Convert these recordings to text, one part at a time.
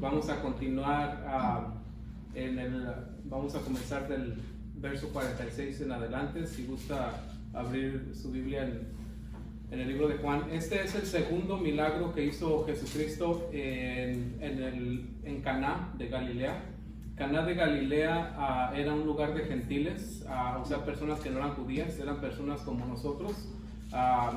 Vamos a continuar, vamos a comenzar del verso 46 en adelante. Si gusta abrir su Biblia en el libro de Juan. Este es el segundo milagro que hizo Jesucristo en Caná de Galilea. Caná de Galilea era un lugar de gentiles, o sea, personas que no eran judías, eran personas como nosotros,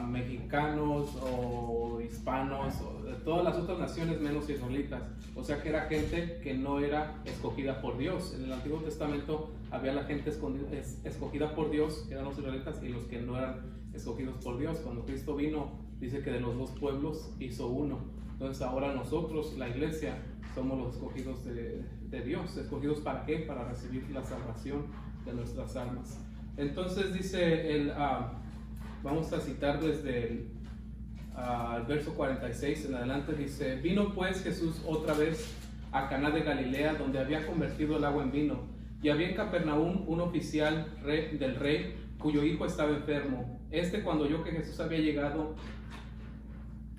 mexicanos o hispanos, o de todas las otras naciones menos israelitas. O sea que era gente que no era escogida por Dios. En el Antiguo Testamento había la gente escogida por Dios, que eran los israelitas, y los que no eran escogidos por Dios. Cuando Cristo vino, dice que de los dos pueblos hizo uno. Entonces ahora nosotros, la iglesia, somos los escogidos de Dios. ¿Escogidos para qué? Para recibir la salvación de nuestras almas. Entonces dice, vamos a citar desde el verso 46 en adelante. Dice: vino pues Jesús otra vez a Caná de Galilea, donde había convertido el agua en vino. Y había en Capernaum un oficial del rey, cuyo hijo estaba enfermo. Cuando oyó que Jesús había llegado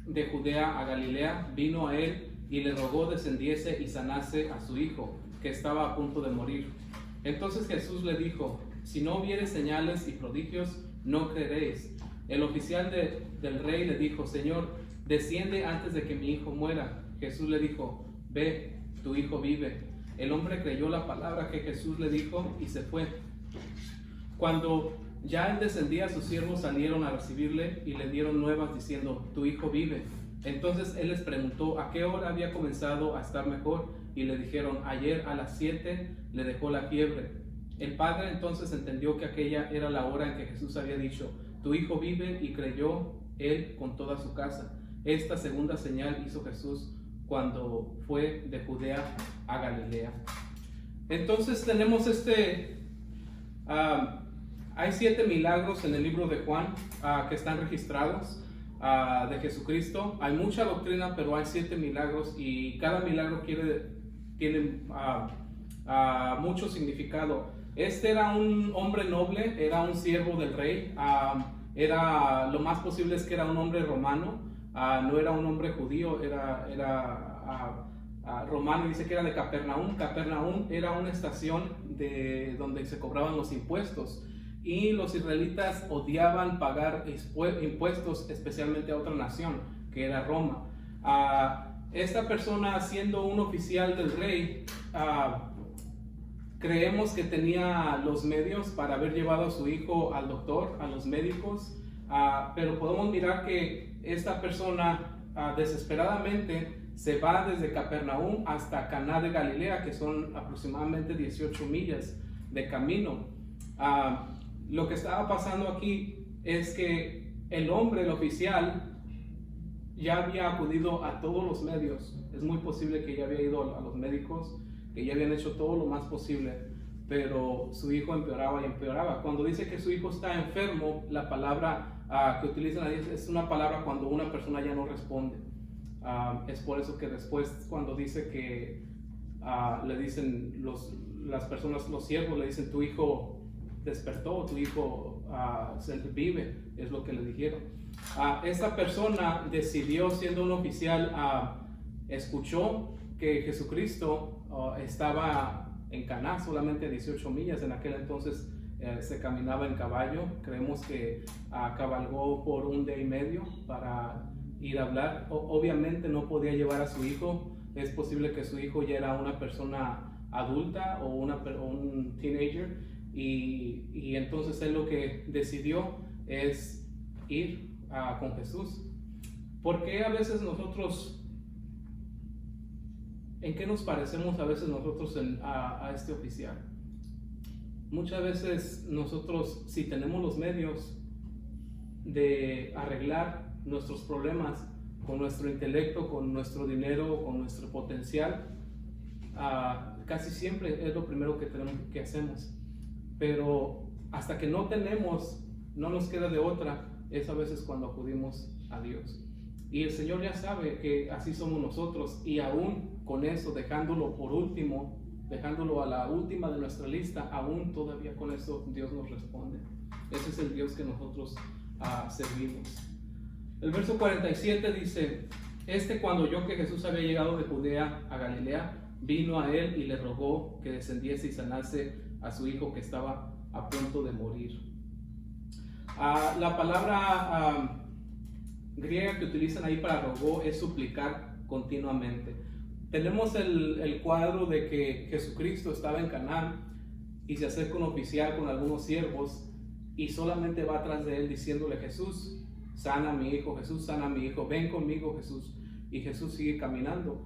de Judea a Galilea, vino a él y le rogó descendiese y sanase a su hijo, que estaba a punto de morir. Entonces Jesús le dijo: si no hubiere señales y prodigios, no creeréis. El oficial del rey le dijo: Señor, desciende antes de que mi hijo muera. Jesús le dijo: ve, tu hijo vive. El hombre creyó la palabra que Jesús le dijo y se fue. Cuando ya él descendía, sus siervos salieron a recibirle y le dieron nuevas diciendo: tu hijo vive. Entonces él les preguntó a qué hora había comenzado a estar mejor, y le dijeron: ayer a las 7 le dejó la fiebre. El padre entonces entendió que aquella era la hora en que Jesús había dicho: tu hijo vive, y creyó él con toda su casa. Esta segunda señal hizo Jesús cuando fue de Judea a Galilea. Entonces tenemos hay 7 milagros en el libro de Juan que están registrados de Jesucristo. Hay mucha doctrina, pero hay 7 milagros, y cada milagro tiene mucho significado. Era un hombre noble, era un siervo del rey, lo más posible es que era un hombre romano, no era un hombre judío, era romano. Dice que era de Capernaum. Capernaum era una estación donde se cobraban los impuestos, y los israelitas odiaban pagar impuestos, especialmente a otra nación, que era Roma. Esta persona, siendo un oficial del rey, creemos que tenía los medios para haber llevado a su hijo al doctor, a los médicos, pero podemos mirar que esta persona desesperadamente se va desde Capernaum hasta Caná de Galilea, que son aproximadamente 18 millas de camino. Lo que estaba pasando aquí es que el oficial, ya había acudido a todos los medios. Es muy posible que ya había ido a los médicos, que ya habían hecho todo lo más posible, pero su hijo empeoraba y empeoraba. Cuando dice que su hijo está enfermo, la palabra que utilizan ahí es una palabra cuando una persona ya no responde. Es por eso que después, cuando dice que le dicen las personas, los siervos le dicen: tu hijo despertó, tu hijo vive, es lo que le dijeron. Esta persona decidió, siendo un oficial, escuchó que Jesucristo estaba en Caná, solamente 18 millas. En aquel entonces se caminaba en caballo. Creemos que cabalgó por un día y medio para ir a hablar. Obviamente no podía llevar a su hijo. Es posible que su hijo ya era una persona adulta o un teenager, y entonces él lo que decidió es ir con Jesús. Porque a veces nosotros, ¿en qué nos parecemos a veces nosotros a este oficial? Muchas veces nosotros, si tenemos los medios de arreglar nuestros problemas con nuestro intelecto, con nuestro dinero, con nuestro potencial, casi siempre es lo primero que hacemos. Pero hasta que no tenemos, no nos queda de otra, es a veces cuando acudimos a Dios. Y el Señor ya sabe que así somos nosotros, y aún con eso, dejándolo por último, dejándolo a la última de nuestra lista, aún todavía con eso Dios nos responde. Ese es el Dios que nosotros servimos. El verso 47 dice: Cuando oyó que Jesús había llegado de Judea a Galilea, vino a él y le rogó que descendiese y sanase a su hijo que estaba a punto de morir. La palabra griega que utilizan ahí para rogó es suplicar continuamente. Tenemos el cuadro de que Jesucristo estaba en Canaán y se acerca un oficial con algunos siervos y solamente va atrás de él diciéndole: Jesús, sana a mi hijo, Jesús, sana a mi hijo, ven conmigo, Jesús. Y Jesús sigue caminando.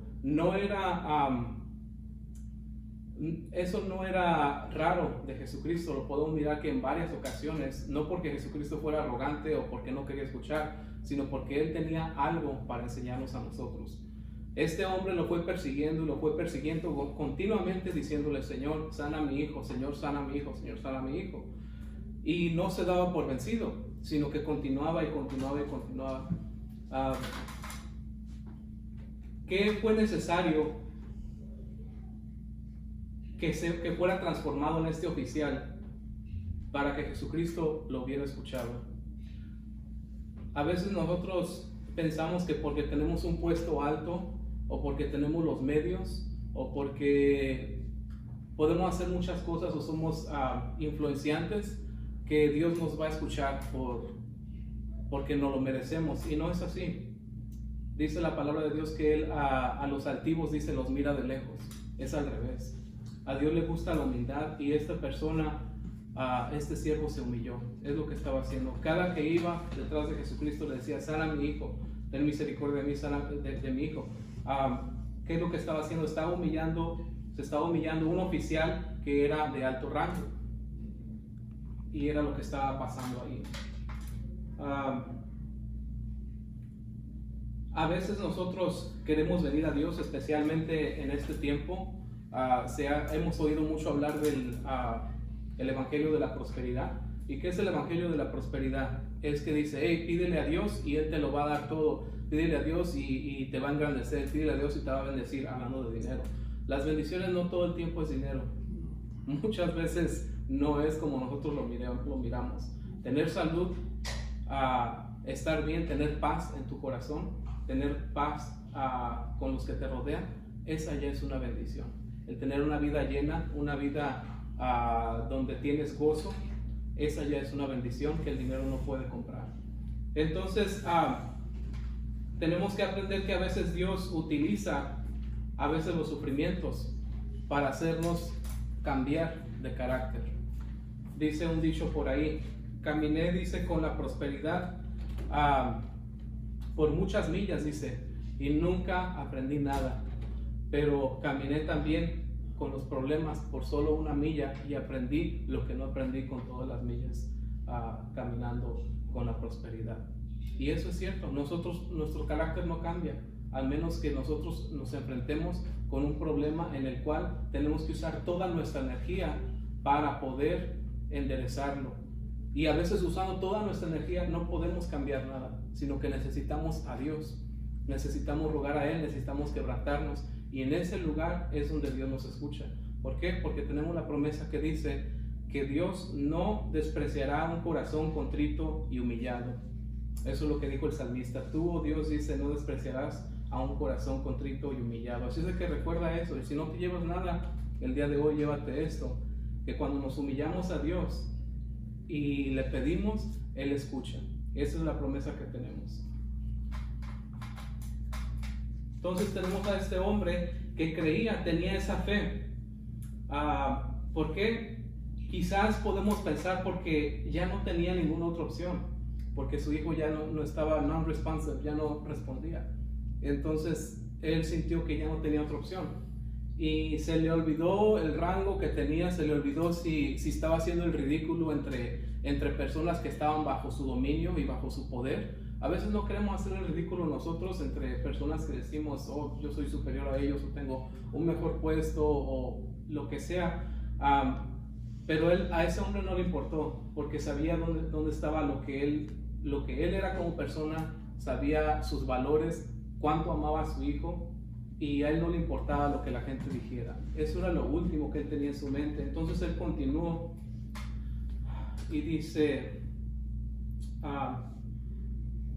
Eso no era raro de Jesucristo. Lo podemos mirar que en varias ocasiones, no porque Jesucristo fuera arrogante o porque no quería escuchar, sino porque Él tenía algo para enseñarnos a nosotros. Este hombre lo fue persiguiendo continuamente diciéndole: Señor, sana a mi hijo, Señor, sana a mi hijo, Señor, sana a mi hijo. Y no se daba por vencido, sino que continuaba y continuaba y continuaba. ¿Qué fue necesario que fuera transformado en este oficial para que Jesucristo lo hubiera escuchado? A veces nosotros pensamos que porque tenemos un puesto alto, o porque tenemos los medios, o porque podemos hacer muchas cosas o somos influenciantes, que Dios nos va a escuchar porque no lo merecemos. Y no es así. Dice la palabra de Dios que Él a los altivos, dice, los mira de lejos. Es al revés. A Dios le gusta la humildad, y esta persona, este siervo se humilló. Es lo que estaba haciendo. Cada que iba detrás de Jesucristo le decía: sana a mi hijo, ten misericordia de mí, sana de mi hijo. ¿Qué es lo que estaba haciendo? Se estaba humillando un oficial que era de alto rango, y era lo que estaba pasando ahí. A veces nosotros queremos venir a Dios, especialmente en este tiempo. Hemos oído mucho hablar del el Evangelio de la Prosperidad. ¿Y qué es el Evangelio de la Prosperidad? Es que dice: hey, pídele a Dios y Él te lo va a dar todo. Pídele a Dios y te va a engrandecer. Pídele a Dios y te va a bendecir, hablando de dinero. Las bendiciones no todo el tiempo es dinero. Muchas veces no es como nosotros lo miramos. Tener salud, estar bien, tener paz en tu corazón, tener paz con los que te rodean, esa ya es una bendición. El tener una vida llena, una vida donde tienes gozo, esa ya es una bendición que el dinero no puede comprar. Entonces tenemos que aprender que a veces Dios utiliza los sufrimientos para hacernos cambiar de carácter. Dice un dicho por ahí: caminé, dice, con la prosperidad por muchas millas, dice, y nunca aprendí nada, pero caminé también con los problemas por solo una milla y aprendí lo que no aprendí con todas las millas caminando con la prosperidad. Y eso es cierto. Nuestro carácter no cambia, al menos que nosotros nos enfrentemos con un problema en el cual tenemos que usar toda nuestra energía para poder enderezarlo. Y a veces, usando toda nuestra energía, no podemos cambiar nada, sino que necesitamos a Dios, necesitamos rogar a Él, necesitamos quebrantarnos, y en ese lugar es donde Dios nos escucha. ¿Por qué? Porque tenemos la promesa que dice que Dios no despreciará un corazón contrito y humillado. Eso es lo que dijo el salmista: tú, oh Dios, dice, no despreciarás a un corazón contrito y humillado. Así es de que recuerda eso. Y si no te llevas nada el día de hoy, llévate esto: que cuando nos humillamos a Dios y le pedimos, Él escucha. Esa es la promesa que tenemos. Entonces tenemos a este hombre que creía, tenía esa fe. ¿Por qué? Quizás podemos pensar porque ya no tenía ninguna otra opción, porque su hijo ya no estaba non-responsive, ya no respondía. Entonces él sintió que ya no tenía otra opción, y se le olvidó el rango que tenía, se le olvidó si estaba haciendo el ridículo entre personas que estaban bajo su dominio y bajo su poder. A veces no queremos hacer el ridículo nosotros entre personas que decimos: oh, yo soy superior a ellos, o tengo un mejor puesto, o lo que sea. Pero a ese hombre no le importó, porque sabía dónde estaba lo que él era como persona, sabía sus valores, cuánto amaba a su hijo, y a él no le importaba lo que la gente dijera. Eso era lo último que él tenía en su mente. Entonces él continuó y dice,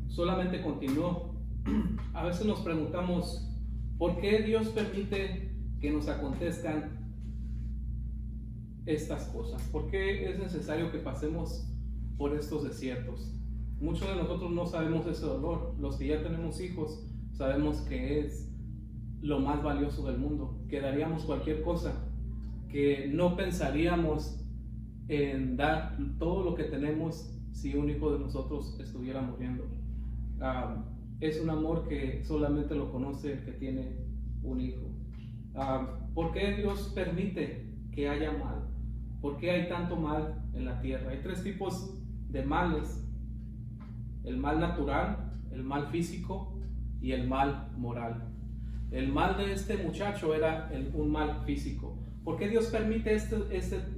solamente continuó A veces nos preguntamos, ¿por qué Dios permite que nos acontezcan estas cosas? ¿Por qué es necesario que pasemos por estos desiertos? Muchos de nosotros no sabemos ese dolor. Los que ya tenemos hijos sabemos que es lo más valioso del mundo, que daríamos cualquier cosa, que no pensaríamos en dar todo lo que tenemos si un hijo de nosotros estuviera muriendo. Es un amor que solamente lo conoce el que tiene un hijo. ¿Por qué Dios permite que haya mal? ¿Por qué hay tanto mal en la tierra? Hay tres tipos de males: el mal natural, el mal físico y el mal moral. El mal de este muchacho era un mal físico. ¿Por qué Dios permite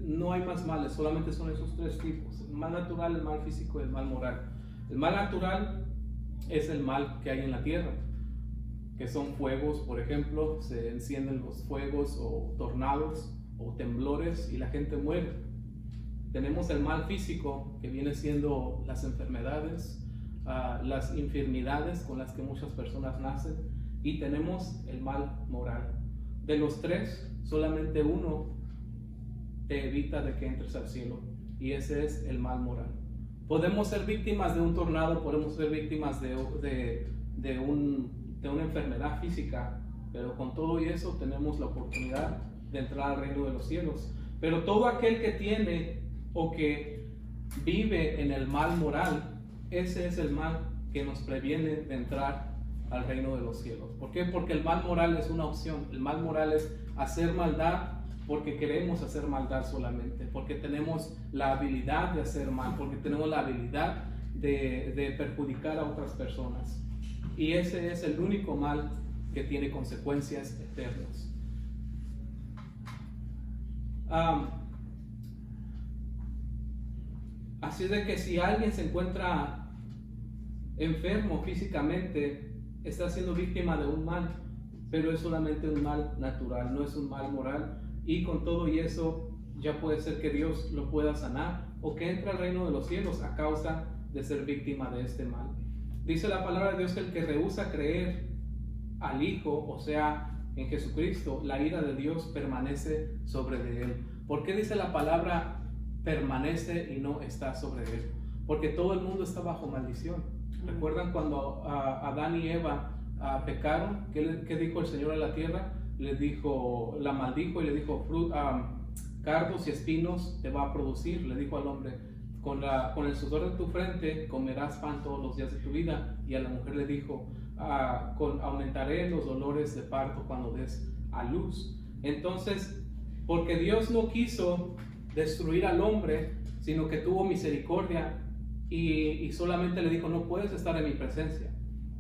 no hay más males? Solamente son esos tres tipos: el mal natural, el mal físico y el mal moral. El mal natural es el mal que hay en la tierra, que son fuegos, por ejemplo, se encienden los fuegos, o tornados o temblores y la gente muere. Tenemos el mal físico, que viene siendo las enfermedades, las infirmidades con las que muchas personas nacen, y tenemos el mal moral. De los tres, solamente uno te evita de que entres al cielo, y ese es el mal moral. Podemos ser víctimas de un tornado, podemos ser víctimas de una enfermedad física, pero con todo y eso tenemos la oportunidad de entrar al reino de los cielos. Pero todo aquel que tiene o que vive en el mal moral, ese es el mal que nos previene de entrar al reino de los cielos. ¿Por qué? Porque el mal moral es una opción. El mal moral es hacer maldad porque queremos hacer maldad solamente, porque tenemos la habilidad de hacer mal, porque tenemos la habilidad de perjudicar a otras personas. Y ese es el único mal que tiene consecuencias eternas. Así es de que si alguien se encuentra enfermo físicamente, está siendo víctima de un mal, pero es solamente un mal natural, no es un mal moral. Y con todo y eso, ya puede ser que Dios lo pueda sanar o que entre al reino de los cielos a causa de ser víctima de este mal. Dice la palabra de Dios que el que rehúsa creer al Hijo, o sea, en Jesucristo, la ira de Dios permanece sobre de él. ¿Por qué dice la palabra permanece y no está sobre él? Porque todo el mundo está bajo maldición. ¿Recuerdan cuando Adán y Eva pecaron? ¿Qué dijo el Señor a la tierra? La maldijo y le dijo, cardos y espinos te va a producir. Le dijo al hombre, con el sudor de tu frente comerás pan todos los días de tu vida. Y a la mujer le dijo, aumentaré los dolores de parto cuando des a luz. Entonces, porque Dios no quiso destruir al hombre, sino que tuvo misericordia y solamente le dijo, no puedes estar en mi presencia.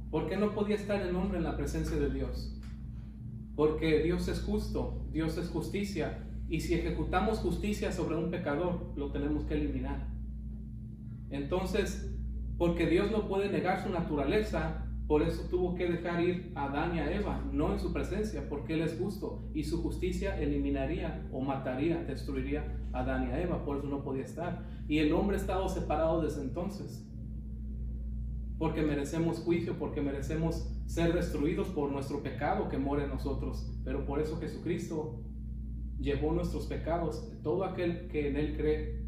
¿Por qué no podía estar el hombre en la presencia de Dios? Porque Dios es justo, Dios es justicia, y si ejecutamos justicia sobre un pecador, lo tenemos que eliminar. Entonces, porque Dios no puede negar su naturaleza, por eso tuvo que dejar ir a Adán y a Eva, no en su presencia, porque Él es justo, y su justicia eliminaría o mataría, destruiría a Adán y a Eva, por eso no podía estar. Y el hombre ha estado separado desde entonces, porque merecemos juicio, porque merecemos ser destruidos por nuestro pecado que mora en nosotros. Pero por eso Jesucristo llevó nuestros pecados. Todo aquel que en Él cree,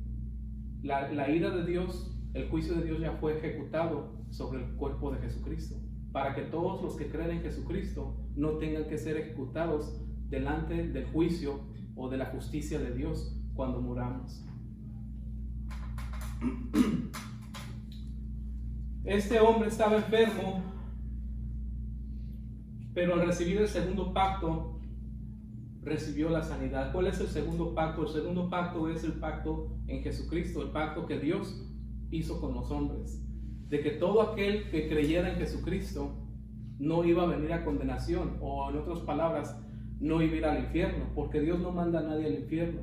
la ira de Dios, el juicio de Dios ya fue ejecutado sobre el cuerpo de Jesucristo, para que todos los que creen en Jesucristo no tengan que ser ejecutados delante del juicio o de la justicia de Dios cuando muramos. Este hombre estaba enfermo, pero al recibir el segundo pacto, recibió la sanidad. ¿Cuál es el segundo pacto? El segundo pacto es el pacto en Jesucristo, el pacto que Dios hizo con los hombres, de que todo aquel que creyera en Jesucristo no iba a venir a condenación, o en otras palabras, no iba a ir al infierno, porque Dios no manda a nadie al infierno.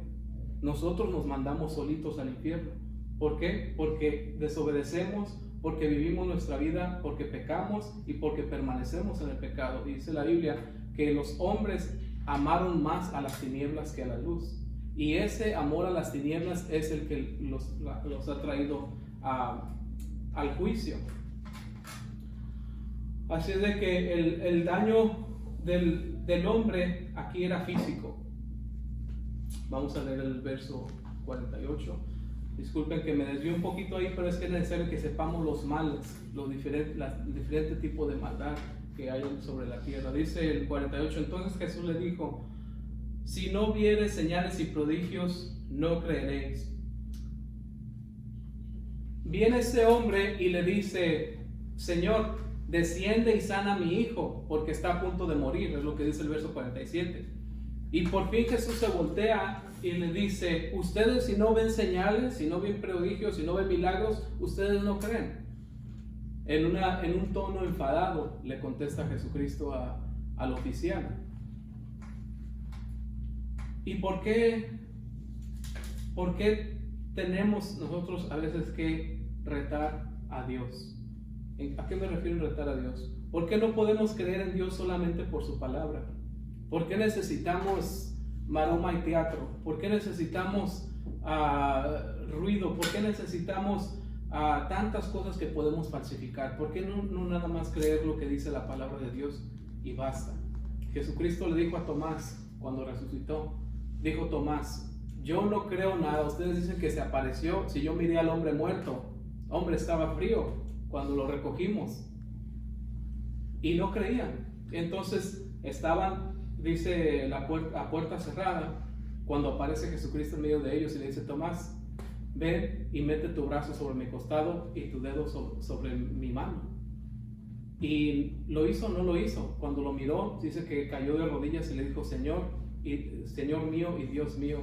Nosotros nos mandamos solitos al infierno. ¿Por qué? Porque desobedecemos, porque vivimos nuestra vida, porque pecamos y porque permanecemos en el pecado. Y dice la Biblia que los hombres amaron más a las tinieblas que a la luz, y ese amor a las tinieblas es el que los ha traído al juicio. Así es de que el daño del hombre aquí era físico. Vamos a leer el verso 48. Disculpen que me desvío un poquito ahí, pero es que es necesario que sepamos los males, los diferentes tipos de maldad que hay sobre la tierra. Dice el 48, entonces Jesús le dijo, si no viereis señales y prodigios, no creeréis. Viene ese hombre y le dice, Señor, desciende y sana a mi hijo, porque está a punto de morir, es lo que dice el verso 47. Y por fin Jesús se voltea y le dice, ustedes si no ven señales, si no ven prodigios, si no ven milagros, ustedes no creen. En un tono enfadado le contesta Jesucristo al oficial. ¿Y por qué tenemos nosotros a veces que retar a Dios? ¿A qué me refiero en retar a Dios? ¿Por qué no podemos creer en Dios solamente por su palabra? ¿Por qué necesitamos maroma y teatro? ¿Por qué necesitamos ruido? ¿Por qué necesitamos tantas cosas que podemos falsificar? ¿Por qué no nada más creer lo que dice la palabra de Dios y basta? Jesucristo le dijo a Tomás cuando resucitó, dijo Tomás, yo no creo nada, ustedes dicen que se apareció, si yo miré al hombre muerto, hombre estaba frío cuando lo recogimos y no creían. Entonces estaban, dice la puerta cerrada, cuando aparece Jesucristo en medio de ellos y le dice, Tomás, ven y mete tu brazo sobre mi costado y tu dedo sobre mi mano. Y lo hizo o no lo hizo. Cuando lo miró, dice que cayó de rodillas y le dijo, Señor mío y Dios mío.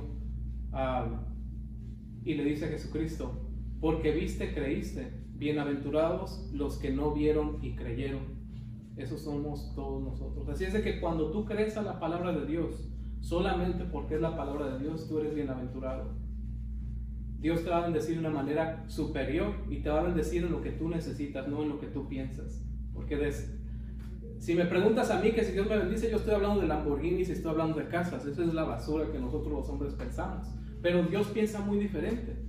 Y le dice a Jesucristo, porque viste, creíste, bienaventurados los que no vieron y creyeron. Esos somos todos nosotros. Así es de que cuando tú crees a la palabra de Dios, solamente porque es la palabra de Dios, tú eres bienaventurado. Dios te va a bendecir de una manera superior y te va a bendecir en lo que tú necesitas, no en lo que tú piensas. Porque si me preguntas a mí que si Dios me bendice, yo estoy hablando de Lamborghinis y estoy hablando de casas. Esa es la basura que nosotros los hombres pensamos. Pero Dios piensa muy diferente.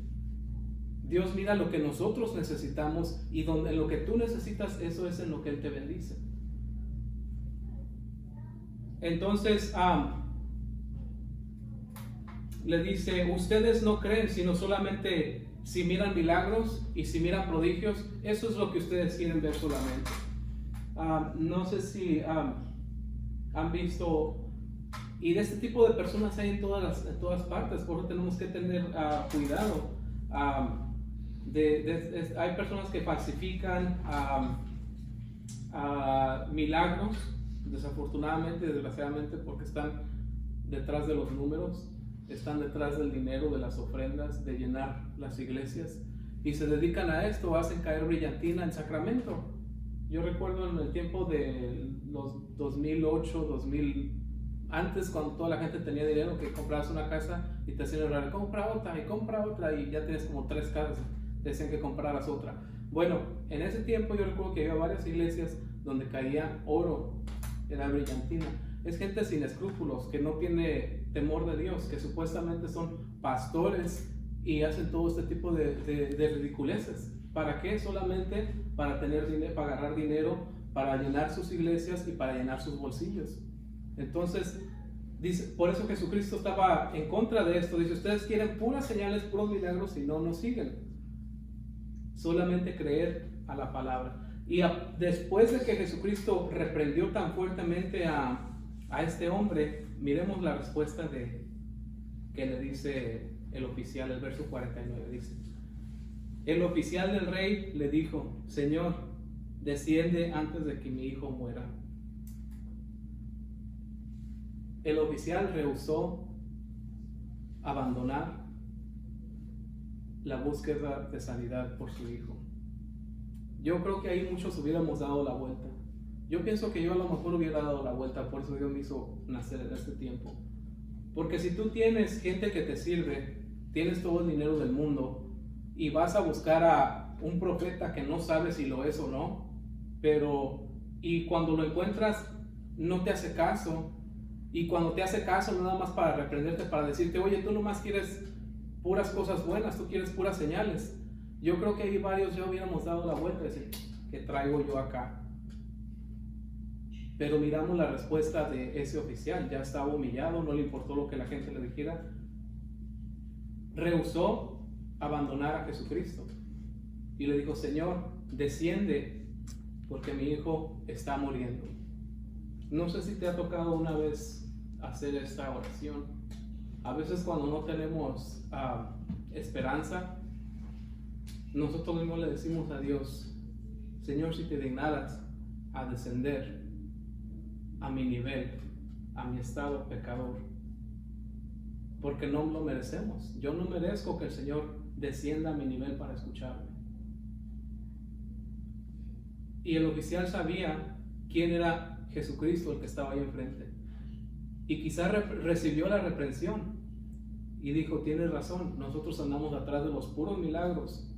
Dios mira lo que nosotros necesitamos y en lo que tú necesitas, eso es en lo que Él te bendice. Entonces, le dice, ustedes no creen, sino solamente si miran milagros y si miran prodigios, eso es lo que ustedes quieren ver solamente. No sé si han visto, y de este tipo de personas hay en todas partes, por eso tenemos que tener cuidado. Hay personas que falsifican milagros, desafortunadamente, desgraciadamente, porque están detrás de los números, están detrás del dinero, de las ofrendas, de llenar las iglesias, y se dedican a esto, hacen caer brillantina en Sacramento. Yo recuerdo en el tiempo de los 2008, 2000, antes cuando toda la gente tenía dinero, que comprabas una casa y te hacían orar, compra otra, y ya tienes como 3 casas, te decían que compraras otra. Bueno, en ese tiempo yo recuerdo que había varias iglesias donde caía oro, era brillantina. Es gente sin escrúpulos, que no tiene temor de Dios, que supuestamente son pastores y hacen todo este tipo de ridiculeces. ¿Para qué? Solamente para tener dinero, para agarrar dinero, para llenar sus iglesias y para llenar sus bolsillos. Entonces, dice, por eso Jesucristo estaba en contra de esto. Dice, ustedes quieren puras señales, puros milagros y no nos siguen. Solamente creer a la palabra. Y después de que Jesucristo reprendió tan fuertemente a este hombre, miremos la respuesta que le dice el oficial, el verso 49 dice, el oficial del rey le dijo, Señor, desciende antes de que mi hijo muera. El oficial rehusó abandonar la búsqueda de sanidad por su hijo. Yo creo que ahí muchos hubiéramos dado la vuelta. Yo pienso que yo a lo mejor hubiera dado la vuelta, por eso Dios me hizo nacer en este tiempo. Porque si tú tienes gente que te sirve, tienes todo el dinero del mundo y vas a buscar a un profeta que no sabes si lo es o no, y cuando lo encuentras no te hace caso, y cuando te hace caso nada más para reprenderte, para decirte, oye, tú nomás quieres puras cosas buenas, tú quieres puras señales. Yo creo que ahí varios ya hubiéramos dado la vuelta y decir, ¿qué traigo yo acá? Pero miramos la respuesta de ese oficial. Ya estaba humillado, no le importó lo que la gente le dijera. Rehusó abandonar a Jesucristo y le dijo: Señor, desciende porque mi hijo está muriendo. No sé si te ha tocado una vez hacer esta oración. A veces cuando no tenemos esperanza, nosotros mismos le decimos a Dios: Señor, si te dignaras a descender a mi nivel, a mi estado pecador, porque no lo merecemos. Yo no merezco que el Señor descienda a mi nivel para escucharme. Y el oficial sabía quién era Jesucristo, el que estaba ahí enfrente, y quizás recibió la reprensión y dijo: tienes razón, nosotros andamos atrás de los puros milagros,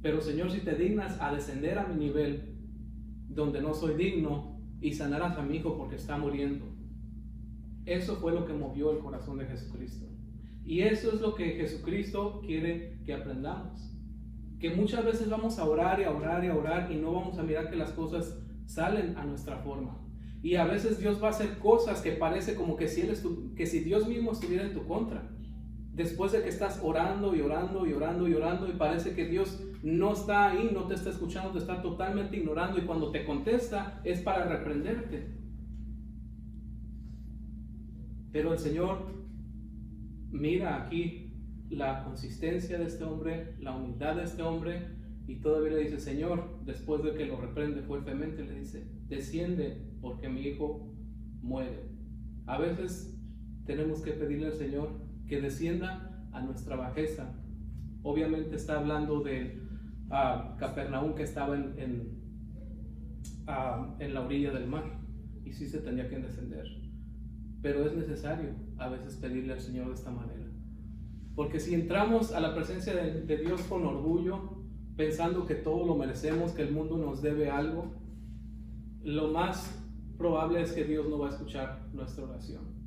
pero Señor, si te dignas a descender a mi nivel, donde no soy digno, y sanarás a mi hijo porque está muriendo. Eso fue lo que movió el corazón de Jesucristo. Y eso es lo que Jesucristo quiere que aprendamos. Que muchas veces vamos a orar y a orar y a orar y no vamos a mirar que las cosas salen a nuestra forma. Y a veces Dios va a hacer cosas que parece como que si Dios mismo estuviera en tu contra. Después de que estás orando y orando y orando y orando y parece que Dios no está ahí, no te está escuchando, te está totalmente ignorando, y cuando te contesta es para reprenderte. Pero el Señor mira aquí la consistencia de este hombre, la humildad de este hombre, y todavía le dice: Señor, después de que lo reprende fuertemente, le dice: desciende porque mi hijo muere. A veces tenemos que pedirle al Señor que descienda a nuestra bajeza. Obviamente está hablando de Capernaum, que estaba en la orilla del mar, y sí se tenía que descender. Pero es necesario a veces pedirle al Señor de esta manera, porque si entramos a la presencia de Dios con orgullo, pensando que todo lo merecemos, que el mundo nos debe algo, lo más probable es que Dios no va a escuchar nuestra oración.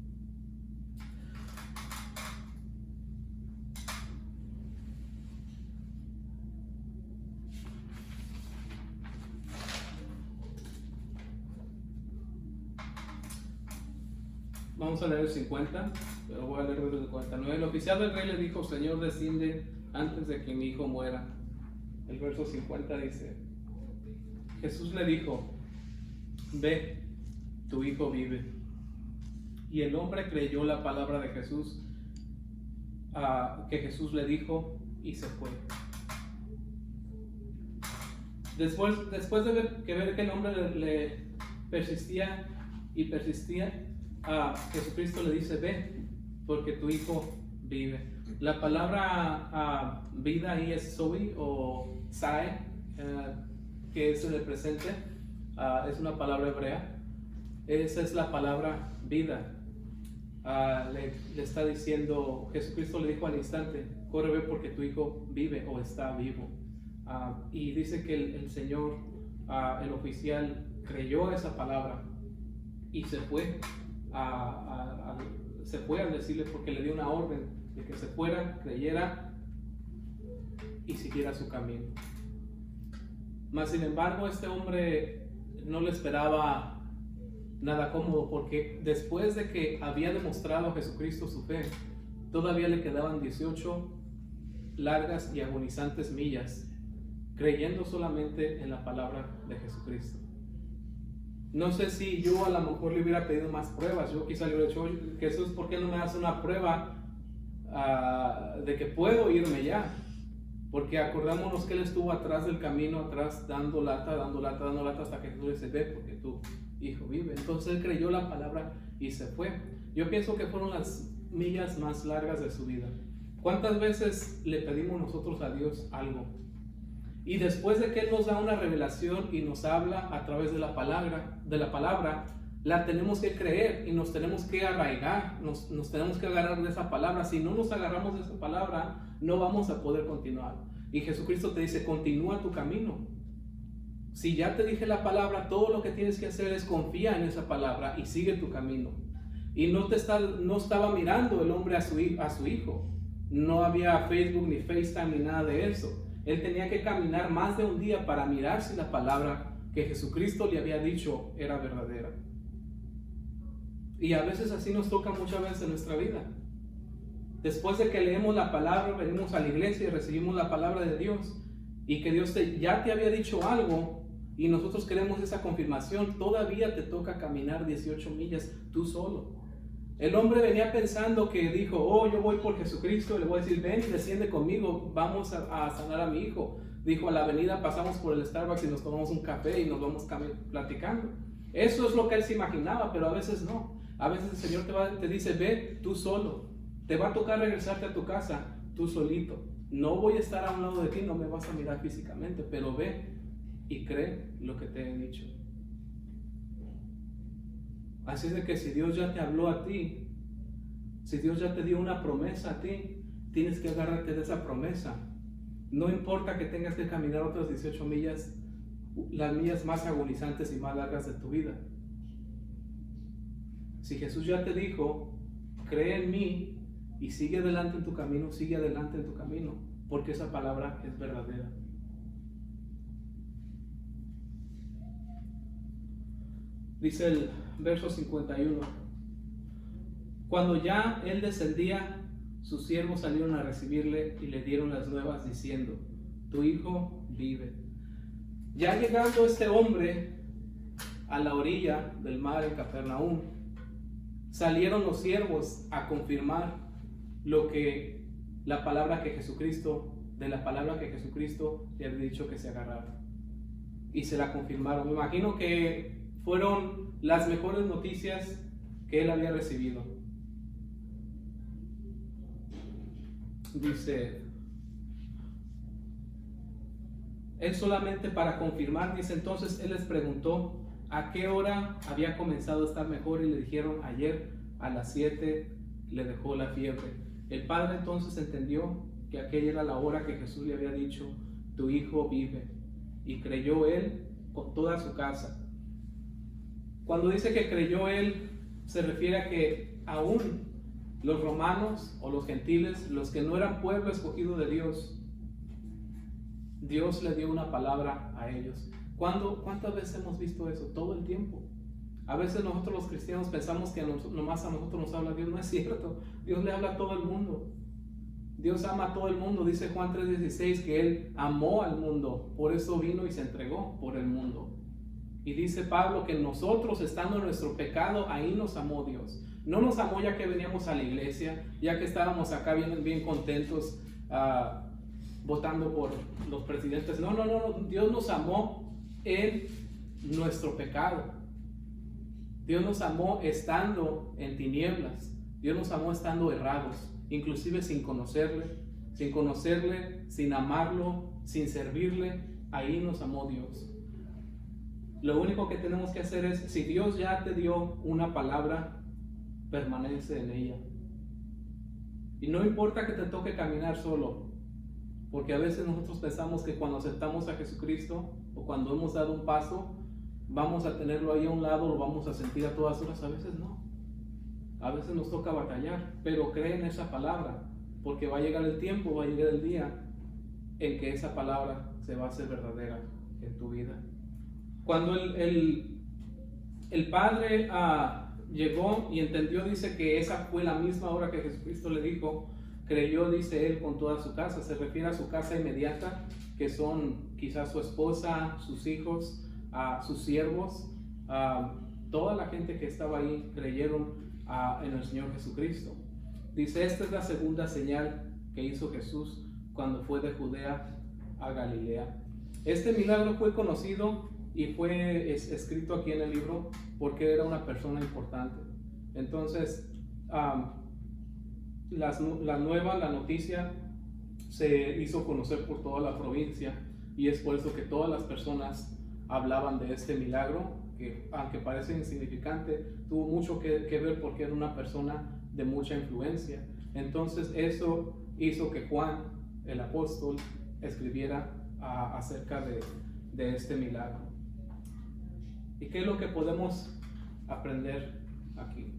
Vamos a leer el 50, pero voy a leer desde el 49. El oficial del rey le dijo: Señor, desciende antes de que mi hijo muera. El verso 50 dice: Jesús le dijo: ve, tu hijo vive. Y el hombre creyó la palabra de Jesús, que Jesús le dijo, y se fue. Después de ver que el hombre le persistía y persistía, Jesucristo le dice: ve, porque tu hijo vive. La palabra vida ahí es zoe o sai, que es el presente. Es una palabra hebrea. Esa es la palabra vida. Le está diciendo, Jesucristo le dijo al instante: corre, ve, porque tu hijo vive o está vivo. Y dice que el Señor, el oficial, creyó esa palabra y se fue al decirle, porque le dio una orden de que se fuera, creyera y siguiera su camino. Mas sin embargo, este hombre no le esperaba nada cómodo, porque después de que había demostrado a Jesucristo su fe, todavía le quedaban 18 largas y agonizantes millas creyendo solamente en la palabra de Jesucristo. No sé si yo a lo mejor le hubiera pedido más pruebas. Yo quizá le hubiera dicho: Jesús, ¿por qué no me das una prueba de que puedo irme ya? Porque acordémonos que él estuvo atrás del camino, atrás dando lata hasta que Jesús le dice: ve, porque tu hijo vive. Entonces él creyó la palabra y se fue. Yo pienso que fueron las millas más largas de su vida. ¿Cuántas veces le pedimos nosotros a Dios algo? Y después de que Él nos da una revelación y nos habla a través de la palabra, la tenemos que creer y nos tenemos que arraigar, nos tenemos que agarrar de esa palabra. Si no nos agarramos de esa palabra, no vamos a poder continuar. Y Jesucristo te dice: continúa tu camino. Si ya te dije la palabra, todo lo que tienes que hacer es confía en esa palabra y sigue tu camino. Y no estaba mirando el hombre a su hijo. No había Facebook ni FaceTime ni nada de eso. Él tenía que caminar más de un día para mirar si la palabra que Jesucristo le había dicho era verdadera. Y a veces así nos toca muchas veces en nuestra vida. Después de que leemos la palabra, venimos a la iglesia y recibimos la palabra de Dios, y que Dios ya te había dicho algo, y nosotros queremos esa confirmación, todavía te toca caminar 18 millas tú solo. El hombre venía pensando que dijo, oh, yo voy por Jesucristo, le voy a decir, ven y desciende conmigo, vamos a sanar a mi hijo. Dijo, a la avenida pasamos por el Starbucks y nos tomamos un café y nos vamos platicando. Eso es lo que él se imaginaba, pero a veces no. A veces el Señor te dice, ve tú solo. Te va a tocar regresarte a tu casa tú solito. No voy a estar a un lado de ti, no me vas a mirar físicamente, pero ve y cree lo que te he dicho. Así es de que si Dios ya te habló a ti, si Dios ya te dio una promesa a ti, tienes que agarrarte de esa promesa. No importa que tengas que caminar otras 18 millas, las millas más agonizantes y más largas de tu vida. Si Jesús ya te dijo, cree en mí y sigue adelante en tu camino, sigue adelante en tu camino, porque esa palabra es verdadera. Dice el verso 51, cuando ya él descendía, sus siervos salieron a recibirle y le dieron las nuevas diciendo, tu hijo vive. Ya llegando este hombre a la orilla del mar en Capernaum, salieron los siervos a confirmar la palabra que Jesucristo le había dicho que se agarrara. Y se la confirmaron. Me imagino que fueron las mejores noticias que él había recibido. Dice, él solamente para confirmar, dice, entonces él les preguntó a qué hora había comenzado a estar mejor y le dijeron, ayer a las 7 le dejó la fiebre. El padre entonces entendió que aquella era la hora que Jesús le había dicho, tu hijo vive, y creyó él con toda su casa. Cuando dice que creyó él, se refiere a que aún los romanos o los gentiles, los que no eran pueblo escogido de Dios, Dios le dio una palabra a ellos. ¿Cuántas veces hemos visto eso? Todo el tiempo. A veces nosotros los cristianos pensamos que nomás a nosotros nos habla Dios. No es cierto. Dios le habla a todo el mundo. Dios ama a todo el mundo. Dice Juan 3:16 que Él amó al mundo. Por eso vino y se entregó por el mundo. Y dice Pablo que nosotros, estando en nuestro pecado, ahí nos amó Dios. No nos amó ya que veníamos a la iglesia, ya que estábamos acá bien contentos votando por los presidentes. No. Dios nos amó en nuestro pecado. Dios nos amó estando en tinieblas. Dios nos amó estando errados, inclusive sin conocerle, sin amarlo, sin servirle. Ahí nos amó Dios. Lo único que tenemos que hacer es, si Dios ya te dio una palabra, permanece en ella. Y no importa que te toque caminar solo, porque a veces nosotros pensamos que cuando aceptamos a Jesucristo o cuando hemos dado un paso, vamos a tenerlo ahí a un lado, lo vamos a sentir a todas horas. A veces no. A veces nos toca batallar, pero cree en esa palabra, porque va a llegar el tiempo, va a llegar el día en que esa palabra se va a hacer verdadera en tu vida. Cuando el padre llegó y entendió, dice que esa fue la misma hora que Jesucristo le dijo, creyó, dice él, con toda su casa. Se refiere a su casa inmediata, que son quizás su esposa, sus hijos, sus siervos, toda la gente que estaba ahí creyeron en el Señor Jesucristo. Dice, esta es la segunda señal que hizo Jesús cuando fue de Judea a Galilea. Este milagro fue conocido y fue escrito aquí en el libro porque era una persona importante. Entonces, la noticia se hizo conocer por toda la provincia, y es por eso que todas las personas hablaban de este milagro, que aunque parece insignificante, tuvo mucho que ver porque era una persona de mucha influencia. Entonces eso hizo que Juan, el apóstol, escribiera acerca de este milagro. ¿Y qué es lo que podemos aprender aquí?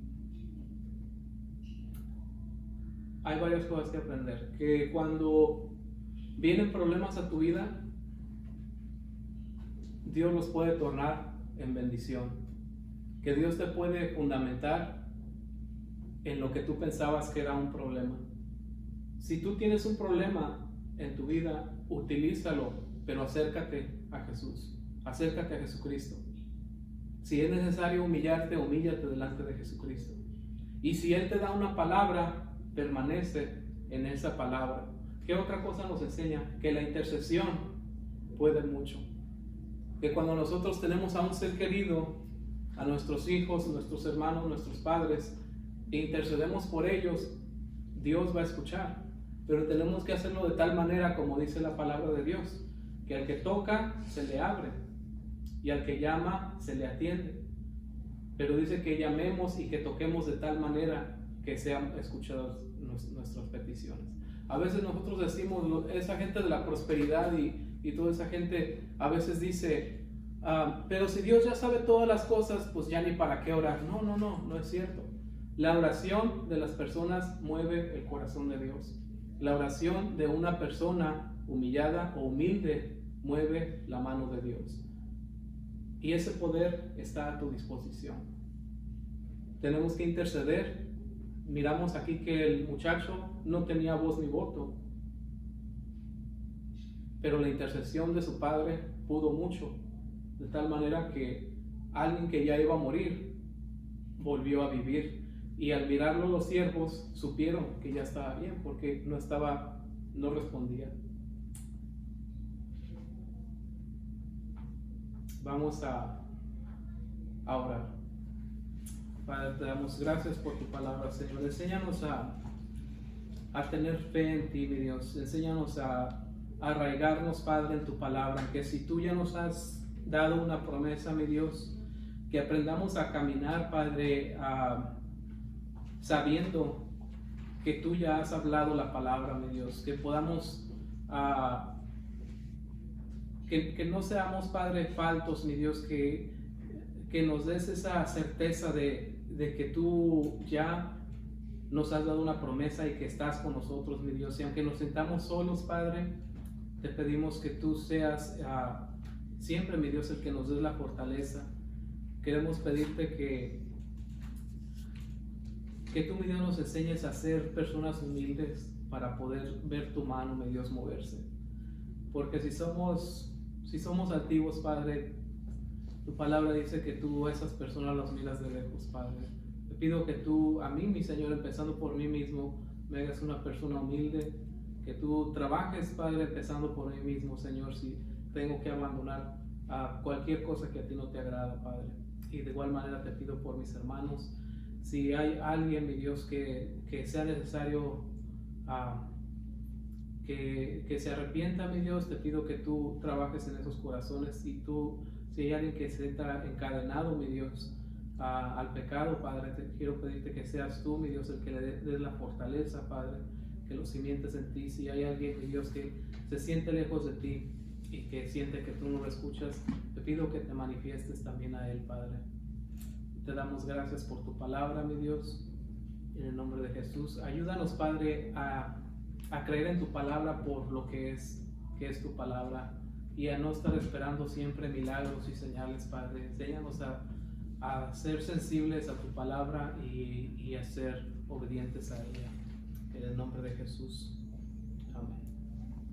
Hay varias cosas que aprender. Que cuando vienen problemas a tu vida, Dios los puede tornar en bendición, que Dios te puede fundamentar en lo que tú pensabas que era un problema. Si tú tienes un problema en tu vida, utilízalo, pero acércate a Jesús, acércate a Jesucristo. Si es necesario humillarte, humíllate delante de Jesucristo. Y si Él te da una palabra, permanece en esa palabra. ¿Qué otra cosa nos enseña? Que la intercesión puede mucho. Que cuando nosotros tenemos a un ser querido, a nuestros hijos, nuestros hermanos, nuestros padres, e intercedemos por ellos, Dios va a escuchar. Pero tenemos que hacerlo de tal manera, como dice la palabra de Dios, que al que toca se le abre y al que llama se le atiende. Pero dice que llamemos y que toquemos de tal manera que sean escuchadas nuestras peticiones. A veces nosotros decimos, esa gente de la prosperidad y toda esa gente a veces dice, pero si Dios ya sabe todas las cosas, pues ya ni para qué orar. No es cierto. La oración de las personas mueve el corazón de Dios. La oración de una persona humillada o humilde mueve la mano de Dios. Y ese poder está a tu disposición. Tenemos que interceder. Miramos aquí que el muchacho no tenía voz ni voto, pero la intercesión de su padre pudo mucho, de tal manera que alguien que ya iba a morir volvió a vivir. Y al mirarlo los siervos supieron que ya estaba bien, porque no respondía. Vamos a orar. Padre, te damos gracias por tu palabra, Señor. Enséñanos a tener fe en ti, mi Dios. Enséñanos a arraigarnos, Padre, en tu palabra. Que si tú ya nos has dado una promesa, mi Dios, que aprendamos a caminar, Padre, sabiendo que tú ya has hablado la palabra, mi Dios. Que podamos, que no seamos, Padre, faltos, mi Dios. Que nos des esa certeza de que tú ya nos has dado una promesa y que estás con nosotros, mi Dios. Y aunque nos sintamos solos, Padre, te pedimos que tú seas siempre, mi Dios, el que nos des la fortaleza. Queremos pedirte que tú, mi Dios, nos enseñes a ser personas humildes para poder ver tu mano, mi Dios, moverse. Porque si somos altivos, Padre, tu palabra dice que tú a esas personas las miras de lejos, Padre. Te pido que tú, a mí, mi Señor, empezando por mí mismo, me hagas una persona humilde, que tú trabajes, Padre, empezando por mí mismo, Señor, si tengo que abandonar a cualquier cosa que a ti no te agrada, Padre. Y de igual manera te pido por mis hermanos, si hay alguien, mi Dios, que sea necesario que se arrepienta, mi Dios, te pido que tú trabajes en esos corazones. Y tú, si hay alguien que se está encadenado, mi Dios, al pecado, Padre, quiero pedirte que seas tú, mi Dios, el que le des la fortaleza, Padre, que lo cimientes en ti. Si hay alguien, mi Dios, que se siente lejos de ti y que siente que tú no lo escuchas, te pido que te manifiestes también a él, Padre. Te damos gracias por tu palabra, mi Dios, en el nombre de Jesús. Ayúdanos, Padre, a creer en tu palabra por lo que es tu palabra, y a no estar esperando siempre milagros y señales, Padre. Enséñanos a ser sensibles a tu palabra y a ser obedientes a ella. En el nombre de Jesús.